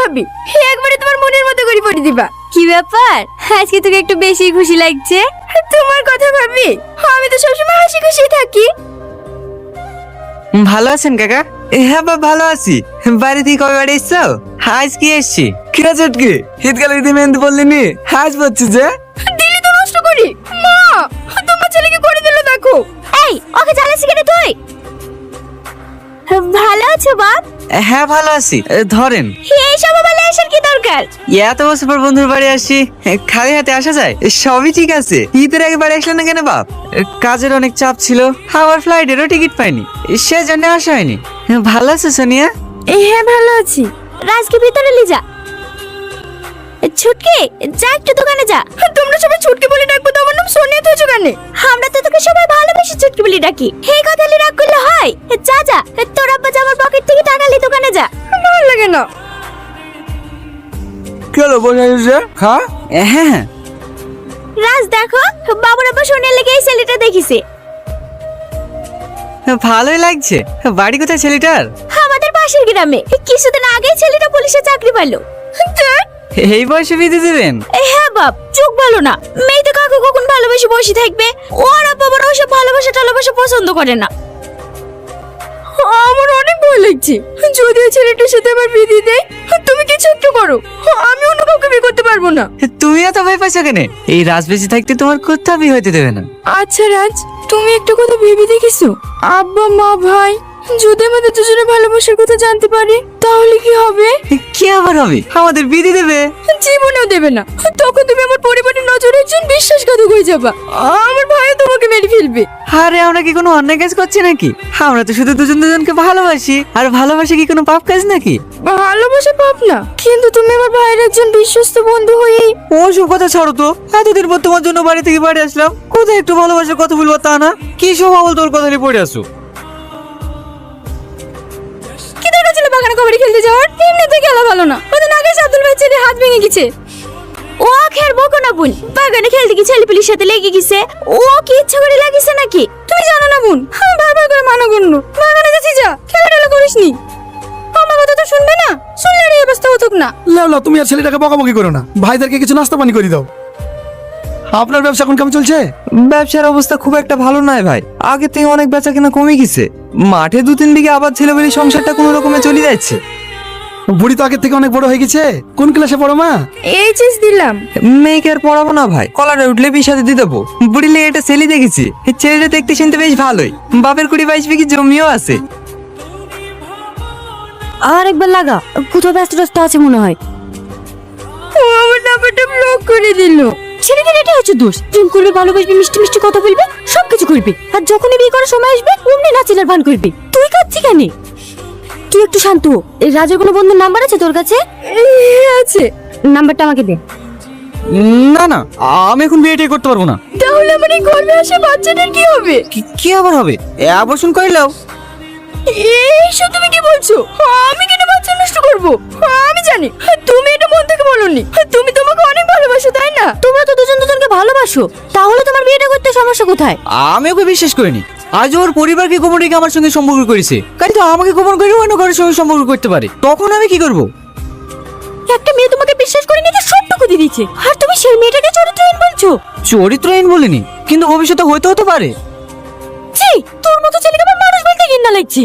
ভাবি, একবারে তোমার মনের মতো করে পড়ে দিবা। কি ব্যাপার, আজকে তোকে একটু বেশি খুশি লাগছে? তোমার কথা ভাবি, আমি তো সবসময় হাসি খুশি থাকি। ভালো আছেন কাকা? হ্যাঁ বাবা ভালো আছি। বাড়ি থেকে কবে বাড়ি এসছো? আজ কি এসছি? কি আছে কি শীতকালে দিদি মেহেন্দি বললিনি, আজ বলছি যে দিলি তো নষ্ট করি। মা, তোমার ছেলেকে করে দিল দেখো। এই, ওকে জ্বালাসি কেন তুই? ভালো আছো বাপ? হ্যাঁ ভালো আছি। ধরেন, এই সব বলে আসার কি দরকার? এত বছর পর বন্ধুর বাড়ি আসি, খালি হাতে আসা যায়? সবই ঠিক আছে। ঈদের আগে বাড়ি আসলেন না কেন বাপ? কাজের অনেক চাপ ছিল, আমার ফ্লাইটেরও টিকিট পাইনি, সেজন্য আসা হয়নি। ভালো আছো সোনিয়া? হ্যাঁ ভালো আছি। রাজকে ভিতরে নিয়ে যা। ছুটকি, যা একটু দোকানে যা। তোমরা সবাই ছুটকি বলে ডাকবো, তোমার নাম সোনিয়া তো দোকানে। আমরা তো তোকে সবাই ভালোবেসে ছুটকি বলে ডাকি। এই কথা লি রাগ করলে হয়? যা যা, তোর আব্বা জামার পকেট থেকে টাকা লি দোকানে যা। ভালো লাগে না। কি হলো বসে? হ্যাঁ হ্যাঁ। রাজ দেখো, বাবুর আব্বা সোনিয়ার লেগে এই ছেলেটা দেখিছে। ভালোই লাগছে। বাড়ি কোথায় ছেলেটার? আমাদের পাশের গ্রামে। কিছুদিন আগেই ছেলেটা পুলিশে চাকরি পেলো। এই বয়সে বিয়ে দেবেন? হ্যাঁ বাপ, চোখ ভালো না। মেয়ে তো কাকু কখন ভালোবেসে বসে থাকবে? ওর আব্বা বড় ওসব ভালোবাসা টালোবাসা পছন্দ করে না। আমার অনেক ভয় লাগছে। যদি ওই ছেলেটার সাথে আমার বিয়ে দিয়ে দেয়, তুমি কিছু একটু করো, আমি অন্য কাউকে বিয়ে করতে পারবো না। তুমি এত ভয় পাইছো কেন? এই রাজ বেঁচে থাকতে তোমার কোথাও বিয়ে হইতে দেবে না। আচ্ছা রাজ, তুমি একটা কথা ভেবে দেখেছো? আব্বা মা ভাই যদি আমাদের দুজনে ভালোবাসার কথা জানতে পারে, তাহলে কি হবে? কি আবার হবে? আমাদের বিয়ে দেবে? জীবনেও দেবে না। তখন তুমি আমার পরিবারের নজরে একজন বিশ্বাসঘাতক হয়ে যাবা। আমার ভাইও তোমাকে মেরে ফেলবে। আরে আমরা কি কোনো অন্যায় কাজ করছি নাকি? আমরা তো শুধু দুজন দুজনকে ভালোবাসি। আর ভালোবাসা কি কোনো পাপ কাজ নাকি? ভালোবাসা পাপ না, কিন্তু তুমি আমার ভাইয়ের একজন বিশ্বস্ত বন্ধু হয়ে। ওসব কথা ছাড়ো তো। এতদিন পর তোমার জন্য বাড়ি থেকে বাড়ি আসলাম, কোথায় একটু ভালোবাসার কথা বলবো তা না? কি সব বল তোর কথা নিয়ে পড়ে আসো। কি দরকার ছিল বাগানে কবাডি খেলতে যাওয়ার? এমনিতে খেলা ভালো না। ওদিন আগে আব্দুল ভাই ছেলে হাত ভেঙে গেছে। ও খের বকো না বোন, বাগানে খেলতে গিয়ে ছেলেপিলির সাথে লেগে গেছে। ও কি ইচ্ছা করে লাগিছে নাকি? তুমি জানো না বোন, আমি বারবার করে মানা করলো বাগানে যাচ্ছি, যা খেলা টেলা করিস নি। আমার কথা তো শুনবে না, শুনলে আর এই অবস্থা হতুক না। লাও তুমি আর ছেলেটাকে বকাবকি করো না, ভাইদেরকে কিছু নাস্তা পানি করে দাও। আপনার ব্যবসা এখন কেমন চলছে? ব্যবসার অবস্থা খুব একটা ভালো নয় ভাই। আগে থেকে অনেক বেচা কেনা কমে গেছে। মাঠে 2-3 বিঘা আবার ছেলে বলে সংসারটা কোনো রকমে চলে যাচ্ছে। বুড়ি তো আগের থেকে অনেক বড় হয়ে গেছে। কোন ক্লাসে পড়ো মা? এইচএস দিলাম। মেয়েকে আর পড়াবো না ভাই, কলারে উঠলে বিয়ে দিয়ে দেবো। বুড়ি লেগে একটা ছেলে দেখেছি, ছেলেটা দেখতে শুনতে বেশ ভালোই। বাপের 20-22 বিঘি জমিও আছে। আর একবার লাগা, কোথাও ব্যস্ত আছে মনে হয়। ও আমার নাম্বারটা ব্লক করে দিল। ছেলেদের এটা হচ্ছে দোষ। প্রেম করবে, ভালোবাসবে, মিষ্টি মিষ্টি কথা বলবে, সবকিছু করবে, আর যখনই বিয়ে করার সময় আসবে অমনি নাচিলার ভান করবে। তুই কাঁদছিস কেন? তুই একটু শান্ত হ। এই রাজের কোনো বন্ধুর নাম্বার আছে তোর কাছে? আছে। নাম্বারটা আমাকে দে। না না, আমি এখন বিয়েটাই করতে পারবো না। তাহলে আমার এই গর্ভে আসা বাচ্চাটার কি হবে? কি আবার হবে? অ্যাবর্শন কইলাও। এইসব তুমি কি বলছো? আমি কেন বাচ্চা নষ্ট করবো? আমি জানি তুমি এটা মন থেকে বলোনি। তুমি তোমাকে অনেক ভালোবাসো, তাই না? তোমরা তো দুজন দুজনকে ভালোবাসো, তাহলে তোমার বিয়েটা করতে সমস্যা কোথায়? আমি ওকে বিশ্বাস করিনি। আজ ওর পরিবারকে গোপন রেখে আমার সঙ্গে সম্পর্ক করেছে, কিন্তু আমাকে গোপন করে অন্য কারোর সঙ্গে সম্পর্ক করতে পারে। তখন আমি কি করব? একটা মেয়ে তোমাকে বিশ্বাস করে নিজের সবটুকু দিয়ে দিচ্ছে, আর তুমি সেই মেয়েটাকে চরিত্রহীন বলছো। চরিত্রহীন বলিনি, কিন্তু ভবিষ্যতে হতে পারে। ছি, তোর মতো ছেলেকে আমার মানুষ বলতে ঘৃণা লাগছে।